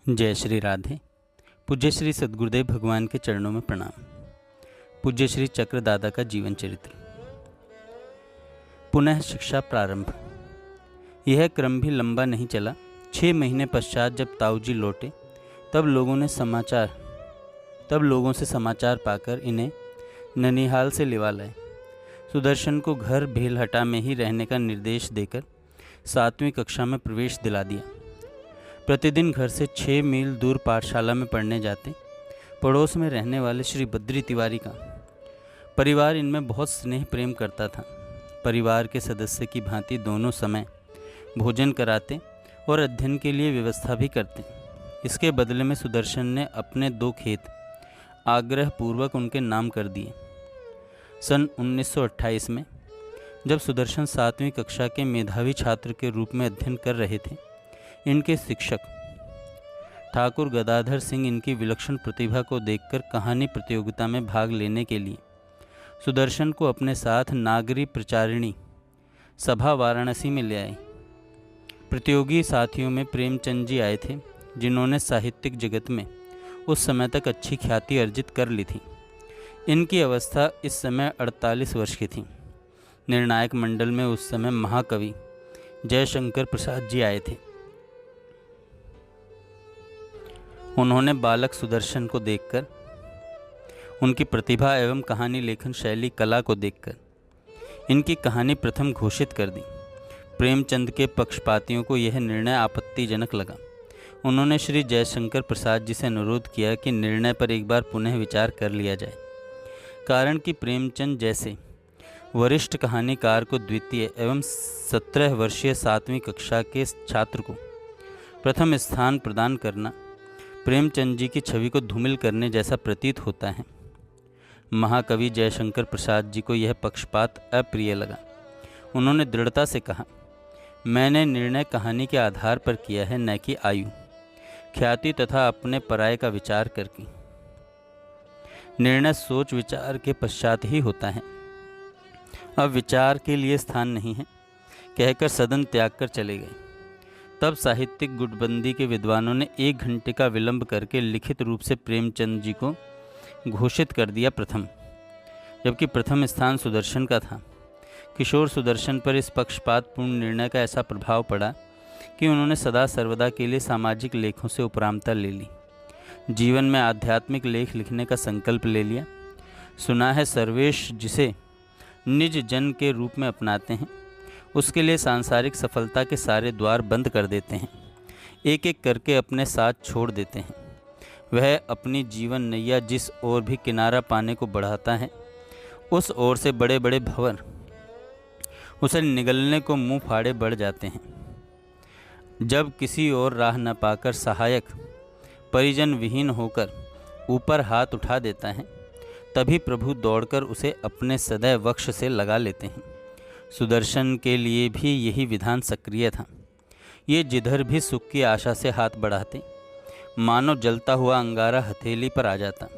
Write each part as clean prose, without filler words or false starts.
जय श्री राधे। पूज्य श्री सद्गुरुदेव भगवान के चरणों में प्रणाम। पूज्य श्री चक्र दादा का जीवन चरित्र। पुनः शिक्षा प्रारंभ। यह क्रम भी लंबा नहीं चला। 6 महीने पश्चात जब ताऊजी लौटे तब लोगों से समाचार पाकर इन्हें ननिहाल से लिवा लाए। सुदर्शन को घर भेलहटा में ही रहने का निर्देश देकर 7वीं कक्षा में प्रवेश दिला दिया। प्रतिदिन घर से 6 मील दूर पाठशाला में पढ़ने जाते। पड़ोस में रहने वाले श्री बद्री तिवारी का परिवार इनमें बहुत स्नेह प्रेम करता था। परिवार के सदस्य की भांति दोनों समय भोजन कराते और अध्ययन के लिए व्यवस्था भी करते। इसके बदले में सुदर्शन ने अपने 2 खेत आग्रहपूर्वक उनके नाम कर दिए। सन 1928 में जब सुदर्शन 7वीं कक्षा के मेधावी छात्र के रूप में अध्ययन कर रहे थे, इनके शिक्षक ठाकुर गदाधर सिंह इनकी विलक्षण प्रतिभा को देखकर कहानी प्रतियोगिता में भाग लेने के लिए सुदर्शन को अपने साथ नागरी प्रचारिणी सभा वाराणसी में ले आए। प्रतियोगी साथियों में प्रेमचंद जी आए थे, जिन्होंने साहित्यिक जगत में उस समय तक अच्छी ख्याति अर्जित कर ली थी। इनकी अवस्था इस समय 48 वर्ष की थी। निर्णायक मंडल में उस समय महाकवि जयशंकर प्रसाद जी आए थे। उन्होंने बालक सुदर्शन को देखकर, उनकी प्रतिभा एवं कहानी लेखन शैली कला को देखकर इनकी कहानी प्रथम घोषित कर दी। प्रेमचंद के पक्षपातियों को यह निर्णय आपत्तिजनक लगा। उन्होंने श्री जयशंकर प्रसाद जी से अनुरोध किया कि निर्णय पर एक बार पुनः विचार कर लिया जाए, कारण कि प्रेमचंद जैसे वरिष्ठ कहानीकार को द्वितीय एवं 17 वर्षीय 7वीं कक्षा के छात्र को प्रथम स्थान प्रदान करना प्रेमचंद जी की छवि को धूमिल करने जैसा प्रतीत होता है। महाकवि जयशंकर प्रसाद जी को यह पक्षपात अप्रिय लगा। उन्होंने दृढ़ता से कहा, मैंने निर्णय कहानी के आधार पर किया है, न कि आयु, ख्याति तथा अपने पराये का विचार करके। निर्णय सोच विचार के पश्चात ही होता है। अब विचार के लिए स्थान नहीं है, कहकर सदन त्याग कर चले गए। तब साहित्यिक गुटबंदी के विद्वानों ने 1 घंटे का विलंब करके लिखित रूप से प्रेमचंद जी को घोषित कर दिया प्रथम, जबकि प्रथम स्थान सुदर्शन का था। किशोर सुदर्शन पर इस पक्षपातपूर्ण निर्णय का ऐसा प्रभाव पड़ा कि उन्होंने सदा सर्वदा के लिए सामाजिक लेखों से उपरामता ले ली। जीवन में आध्यात्मिक लेख लिखने का संकल्प ले लिया। सुना है सर्वेश जिसे निज जन के रूप में अपनाते हैं, उसके लिए सांसारिक सफलता के सारे द्वार बंद कर देते हैं। एक एक करके अपने साथ छोड़ देते हैं। वह अपनी जीवन नैया जिस ओर भी किनारा पाने को बढ़ाता है, उस ओर से बड़े बड़े भंवर उसे निगलने को मुंह फाड़े बढ़ जाते हैं। जब किसी और राह न पाकर सहायक परिजन विहीन होकर ऊपर हाथ उठा देता है, तभी प्रभु दौड़कर उसे अपने सदैव वक्ष से लगा लेते हैं। सुदर्शन के लिए भी यही विधान सक्रिय था। ये जिधर भी सुख की आशा से हाथ बढ़ाते, मानो जलता हुआ अंगारा हथेली पर आ जाता।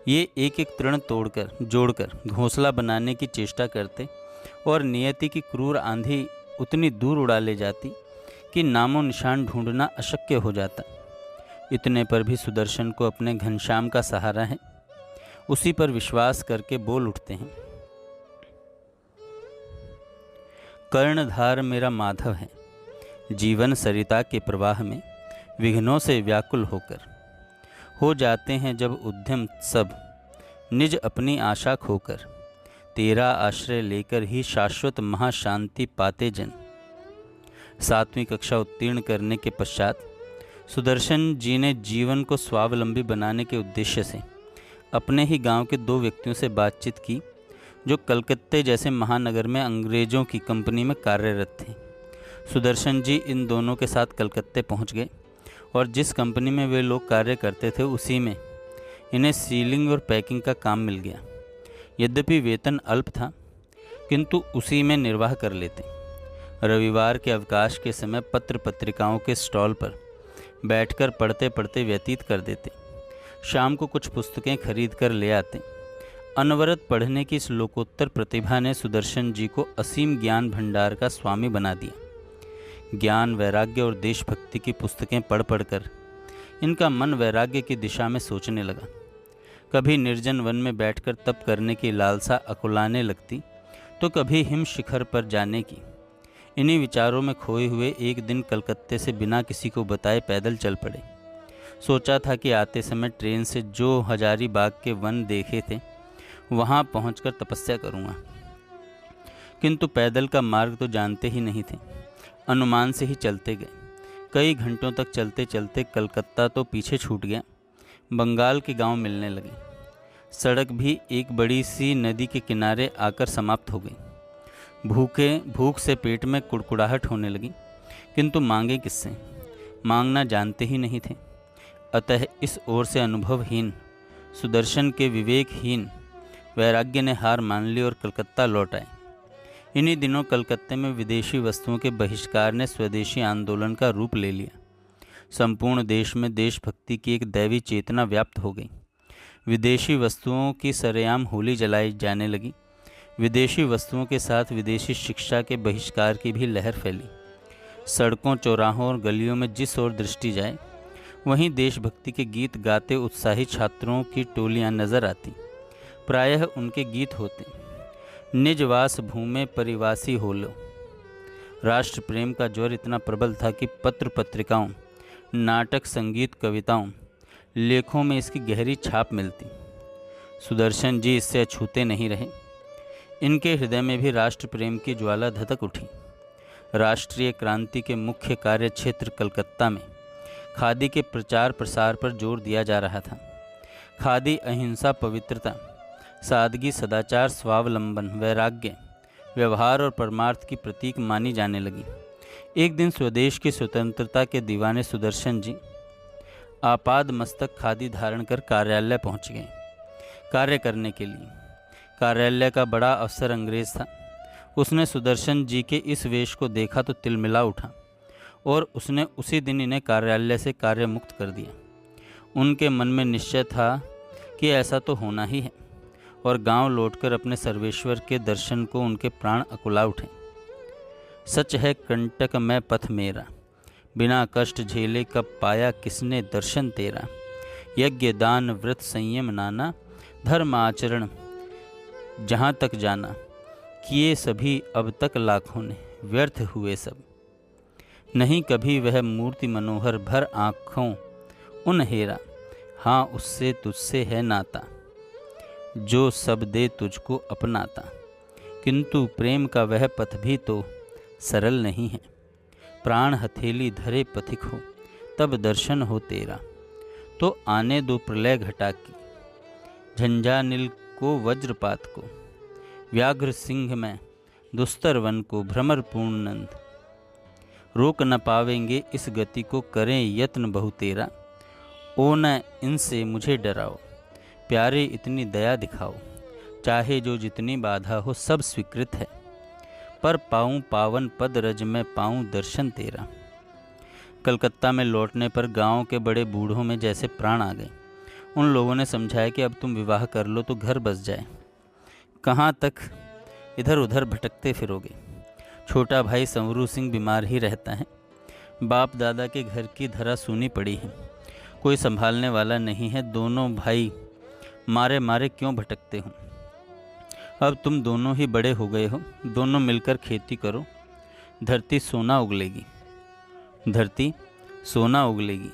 ये एक एक तृण तोड़कर जोड़कर घोंसला बनाने की चेष्टा करते और नियति की क्रूर आंधी उतनी दूर उड़ा ले जाती कि नामो निशान ढूंढना अशक्य हो जाता। इतने पर भी सुदर्शन को अपने घनश्याम का सहारा है। उसी पर विश्वास करके बोल उठते हैं, कर्णधार मेरा माधव है, जीवन सरिता के प्रवाह में विघ्नों से व्याकुल होकर हो जाते हैं जब उद्यम सब निज अपनी आशा खोकर, तेरा आश्रय लेकर ही शाश्वत महाशांति पाते जन। 7वीं कक्षा उत्तीर्ण करने के पश्चात सुदर्शन जी ने जीवन को स्वावलंबी बनाने के उद्देश्य से अपने ही गांव के 2 व्यक्तियों से बातचीत की, जो कलकत्ते जैसे महानगर में अंग्रेज़ों की कंपनी में कार्यरत थे। सुदर्शन जी इन दोनों के साथ कलकत्ते पहुंच गए और जिस कंपनी में वे लोग कार्य करते थे, उसी में इन्हें सीलिंग और पैकिंग का काम मिल गया। यद्यपि वेतन अल्प था, किंतु उसी में निर्वाह कर लेते। रविवार के अवकाश के समय पत्र पत्रिकाओं के स्टॉल पर बैठकर पढ़ते पढ़ते व्यतीत कर देते। शाम को कुछ पुस्तकें खरीद कर ले आते। अनवरत पढ़ने की इस लोकोत्तर प्रतिभा ने सुदर्शन जी को असीम ज्ञान भंडार का स्वामी बना दिया। ज्ञान, वैराग्य और देशभक्ति की पुस्तकें पढ़ पढ़कर इनका मन वैराग्य की दिशा में सोचने लगा। कभी निर्जन वन में बैठकर तप करने की लालसा अकुलाने लगती, तो कभी हिम शिखर पर जाने की। इन्हीं विचारों में खोए हुए एक दिन कलकत्ते से बिना किसी को बताए पैदल चल पड़े। सोचा था कि आते समय ट्रेन से जो हजारीबाग के वन देखे थे वहाँ पहुंचकर तपस्या करूँगा, किंतु पैदल का मार्ग तो जानते ही नहीं थे। अनुमान से ही चलते गए। कई घंटों तक चलते चलते कलकत्ता तो पीछे छूट गया। बंगाल के गांव मिलने लगे। सड़क भी एक बड़ी सी नदी के किनारे आकर समाप्त हो गई। भूख से पेट में कुड़कुड़ाहट होने लगी, किंतु मांगे किससे? मांगना जानते ही नहीं थे। अतः इस ओर से अनुभवहीन, सुदर्शन के विवेकहीन वैराग्य ने हार मान ली और कलकत्ता लौट आए। इन्हीं दिनों कलकत्ते में विदेशी वस्तुओं के बहिष्कार ने स्वदेशी आंदोलन का रूप ले लिया। संपूर्ण देश में देशभक्ति की एक दैवी चेतना व्याप्त हो गई। विदेशी वस्तुओं की सरेआम होली जलाई जाने लगी। विदेशी वस्तुओं के साथ विदेशी शिक्षा के बहिष्कार की भी लहर फैली। सड़कों, चौराहों और गलियों में जिस ओर दृष्टि जाए वहीं देशभक्ति के गीत गाते उत्साही छात्रों की टोलियां नजर आती। प्रायः उनके गीत होते, निजवास भूमि परिवासी हो लो। राष्ट्र प्रेम का ज्वर इतना प्रबल था कि पत्र पत्रिकाओं, नाटक, संगीत, कविताओं, लेखों में इसकी गहरी छाप मिलती। सुदर्शन जी इससे अछूते नहीं रहे। इनके हृदय में भी राष्ट्र प्रेम की ज्वाला धधक उठी। राष्ट्रीय क्रांति के मुख्य कार्य क्षेत्र कलकत्ता में खादी के प्रचार प्रसार पर जोर दिया जा रहा था। खादी अहिंसा, पवित्रता, सादगी, सदाचार, स्वावलंबन, वैराग्य, व्यवहार और परमार्थ की प्रतीक मानी जाने लगी। एक दिन स्वदेश की स्वतंत्रता के दीवाने सुदर्शन जी आपाद मस्तक खादी धारण कर कार्यालय पहुंच गए। कार्य करने के लिए कार्यालय का बड़ा अफसर अंग्रेज था। उसने सुदर्शन जी के इस वेश को देखा तो तिलमिला उठा और उसने उसी दिन इन्हें कार्यालय से कार्य मुक्त कर दिया। उनके मन में निश्चय था कि ऐसा तो होना ही है और गांव लौटकर अपने सर्वेश्वर के दर्शन को उनके प्राण अकुला उठे। सच है कंटक में पथ मेरा, बिना कष्ट झेले कब पाया किसने दर्शन तेरा। यज्ञ दान व्रत संयम नाना, धर्म आचरण जहाँ तक जाना। किए सभी अब तक लाखों ने, व्यर्थ हुए सब। नहीं कभी वह मूर्ति मनोहर भर आँखों उन हेरा। हाँ उससे तुझसे है नाता, जो सब दे तुझको अपनाता। किंतु प्रेम का वह पथ भी तो सरल नहीं है। प्राण हथेली धरे पथिक हो, तब दर्शन हो तेरा। तो आने दो प्रलय घटा की, झंझानिल को वज्रपात को। व्याघ्र सिंह में दुस्तर वन को, भ्रमर पूर्ण नंद। रोक न पावेंगे इस गति को, करें यत्न बहु तेरा। ओ न इनसे मुझे डराओ, प्यारे इतनी दया दिखाओ। चाहे जो जितनी बाधा हो सब स्वीकृत है, पर पाऊँ पावन पद रज में पाऊँ दर्शन तेरा। कलकत्ता में लौटने पर गांव के बड़े बूढ़ों में जैसे प्राण आ गए। उन लोगों ने समझाया कि अब तुम विवाह कर लो तो घर बस जाए, कहाँ तक इधर उधर भटकते फिरोगे। छोटा भाई संवरू सिंह बीमार ही रहता है। बाप दादा के घर की धरा सूनी पड़ी है, कोई संभालने वाला नहीं है। दोनों भाई मारे मारे क्यों भटकते हो? अब तुम दोनों ही बड़े हो गए हो, दोनों मिलकर खेती करो, धरती सोना उगलेगी। धरती सोना उगलेगी।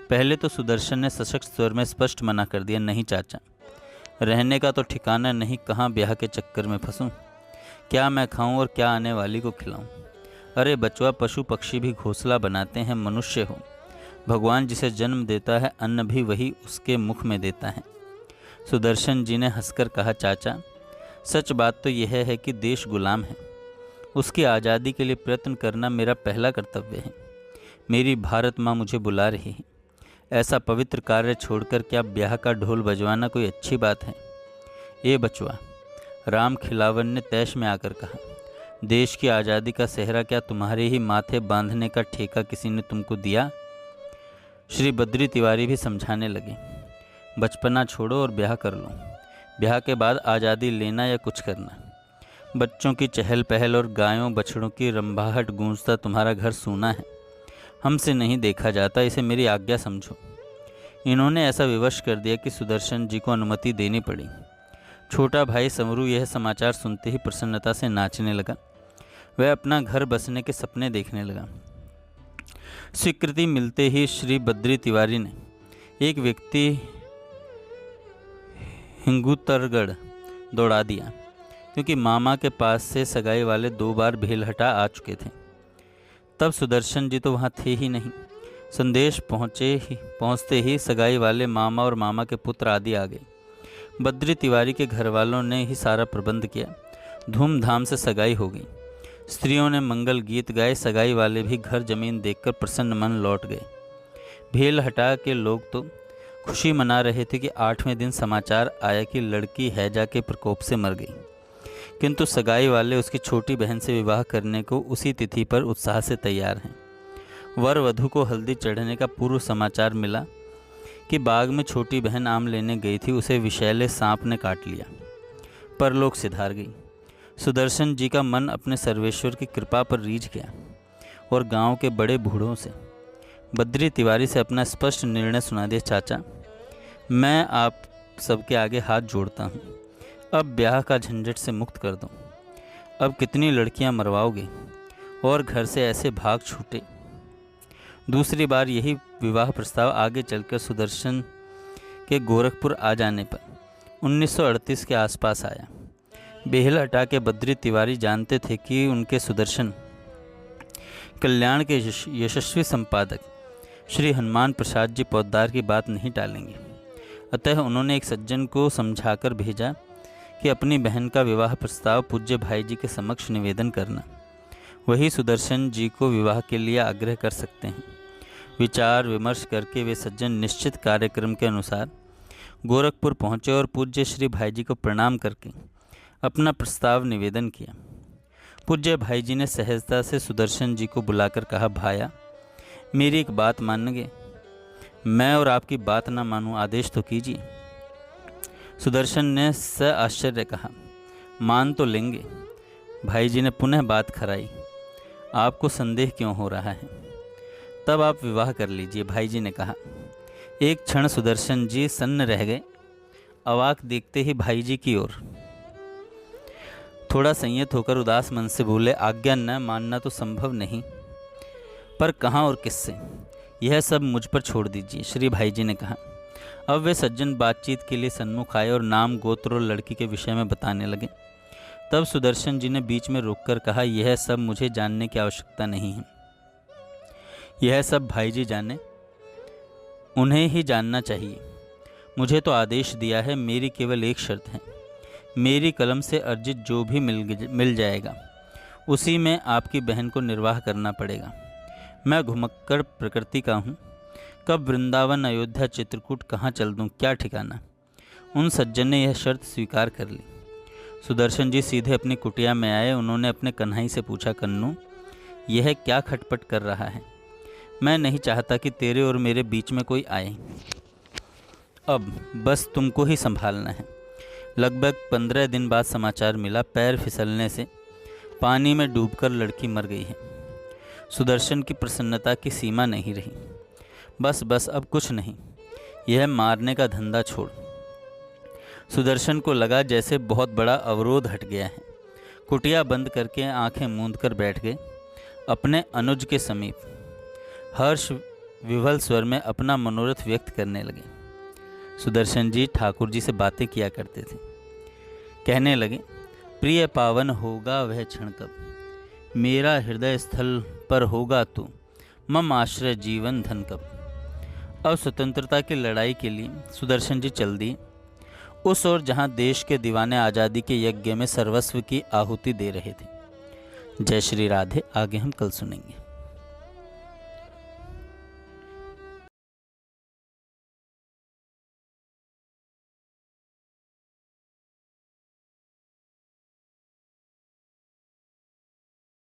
पहले तो सुदर्शन ने सशक्त स्वर में स्पष्ट मना कर दिया, नहीं चाचा, रहने का तो ठिकाना नहीं, कहाँ ब्याह के चक्कर में फंसूं। क्या मैं खाऊं और क्या आने वाली को खिलाऊं? अरे बचवा, पशु पक्षी भी घोंसला बनाते हैं, मनुष्य हो। भगवान जिसे जन्म देता है अन्न भी वही उसके मुख में देता है। सुदर्शन जी ने हंसकर कहा, चाचा सच बात तो यह है कि देश गुलाम है, उसकी आज़ादी के लिए प्रयत्न करना मेरा पहला कर्तव्य है। मेरी भारत माँ मुझे बुला रही है। ऐसा पवित्र कार्य छोड़कर क्या ब्याह का ढोल बजवाना कोई अच्छी बात है? ए बचवा, राम खिलावन ने तैश में आकर कहा, देश की आज़ादी का सेहरा क्या तुम्हारे ही माथे बांधने का ठेका किसी ने तुमको दिया? श्री बद्री तिवारी भी समझाने लगे, बचपना छोड़ो और ब्याह कर लो। ब्याह के बाद आज़ादी लेना या कुछ करना। बच्चों की चहल पहल और गायों बछड़ों की रंभाहट गूंजता तुम्हारा घर सूना है। हमसे नहीं देखा जाता, इसे मेरी आज्ञा समझो। इन्होंने ऐसा विवश कर दिया कि सुदर्शन जी को अनुमति देनी पड़ी। छोटा भाई समरू यह समाचार सुनते ही प्रसन्नता से नाचने लगा। वह अपना घर बसने के सपने देखने लगा। स्वीकृति मिलते ही श्री बद्री तिवारी ने एक व्यक्ति हिंगुतरगढ़ दौड़ा दिया, क्योंकि मामा के पास से सगाई वाले 2 बार भेलहटा आ चुके थे। तब सुदर्शन जी तो वहाँ थे ही नहीं। संदेश पहुँचते ही सगाई वाले मामा और मामा के पुत्र आदि आ गए। बद्री तिवारी के घर वालों ने ही सारा प्रबंध किया। धूमधाम से सगाई हो गई। स्त्रियों ने मंगल गीत गाए। सगाई वाले भी घर जमीन देखकर प्रसन्न मन लौट गए। भेलहटा के लोग तो खुशी मना रहे थे कि 8वें दिन समाचार आया कि लड़की हैजा के प्रकोप से मर गई, किंतु सगाई वाले उसकी छोटी बहन से विवाह करने को उसी तिथि पर उत्साह से तैयार हैं। वर वधू को हल्दी चढ़ने का पूर्व समाचार मिला कि बाग में छोटी बहन आम लेने गई थी, उसे विषैले सांप ने काट लिया, परलोक सिधार गई। सुदर्शन जी का मन अपने सर्वेश्वर की कृपा पर रीझ गया और गांव के बड़े बूढ़ों से बद्री तिवारी से अपना स्पष्ट निर्णय सुना दिया। चाचा, मैं आप सबके आगे हाथ जोड़ता हूँ, अब ब्याह का झंझट से मुक्त कर दो। अब कितनी लड़कियाँ मरवाओगे और घर से ऐसे भाग छूटे। दूसरी बार यही विवाह प्रस्ताव आगे चलकर सुदर्शन के गोरखपुर आ जाने पर 1938 के आसपास आया। बेहलहटा के बद्री तिवारी जानते थे कि उनके सुदर्शन कल्याण के यशस्वी संपादक श्री हनुमान प्रसाद जी पौद्दार की बात नहीं टालेंगे। अतः उन्होंने एक सज्जन को समझाकर भेजा कि अपनी बहन का विवाह प्रस्ताव पूज्य भाई जी के समक्ष निवेदन करना। वही सुदर्शन जी को विवाह के लिए आग्रह कर सकते हैं। विचार विमर्श करके वे सज्जन निश्चित कार्यक्रम के अनुसार गोरखपुर पहुँचे और पूज्य श्री भाई जी को प्रणाम करके अपना प्रस्ताव निवेदन किया। पूज्य भाई जी ने सहजता से सुदर्शन जी को बुलाकर कहा, भाया, मेरी एक बात मानेंगे? मैं और आपकी बात ना मानूं, आदेश तो कीजिए। सुदर्शन ने आश्चर्य कहा, मान तो लेंगे। भाई जी ने पुनः बात खराई, आपको संदेह क्यों हो रहा है? तब आप विवाह कर लीजिए, भाई जी ने कहा। एक क्षण सुदर्शन जी सन्न रह गए, अवाक देखते ही भाई जी की ओर। थोड़ा संयत होकर उदास मन से बोले, आज्ञा न मानना तो संभव नहीं, पर कहाँ और किससे, यह सब मुझ पर छोड़ दीजिए, श्री भाई जी ने कहा। अब वे सज्जन बातचीत के लिए सन्मुख आए और नाम, गोत्र और लड़की के विषय में बताने लगे। तब सुदर्शन जी ने बीच में रोककर कहा, यह सब मुझे जानने की आवश्यकता नहीं है। यह सब भाई जी जाने, उन्हें ही जानना चाहिए। मुझे तो आदेश दिया है, मेरी केवल एक शर्त है, मेरी कलम से अर्जित जो भी मिल जाएगा उसी में आपकी बहन को निर्वाह करना पड़ेगा। मैं घुमक्कड़ प्रकृति का हूँ, कब वृंदावन, अयोध्या, चित्रकूट कहाँ चल दूँ, क्या ठिकाना। उन सज्जन ने यह शर्त स्वीकार कर ली। सुदर्शन जी सीधे अपनी कुटिया में आए। उन्होंने अपने कन्हई से पूछा, कन्नू, यह क्या खटपट कर रहा है? मैं नहीं चाहता कि तेरे और मेरे बीच में कोई आए। अब बस तुमको ही संभालना है। लगभग 15 दिन बाद समाचार मिला, पैर फिसलने से पानी में डूबकर लड़की मर गई है। सुदर्शन की प्रसन्नता की सीमा नहीं रही। बस अब कुछ नहीं, यह मारने का धंधा छोड़। सुदर्शन को लगा जैसे बहुत बड़ा अवरोध हट गया है। कुटिया बंद करके आंखें मूंद कर बैठ गए। अपने अनुज के समीप हर्ष विवल स्वर में अपना मनोरथ व्यक्त करने लगे। सुदर्शन जी ठाकुर जी से बातें किया करते थे। कहने लगे, प्रिय पावन होगा वह क्षण कब, मेरा हृदय स्थल पर होगा तू, मम आश्रय जीवन धन कब। अब स्वतंत्रता की लड़ाई के लिए सुदर्शन जी चल दिए उस ओर जहाँ देश के दीवाने आज़ादी के यज्ञ में सर्वस्व की आहुति दे रहे थे। जय श्री राधे। आगे हम कल सुनेंगे।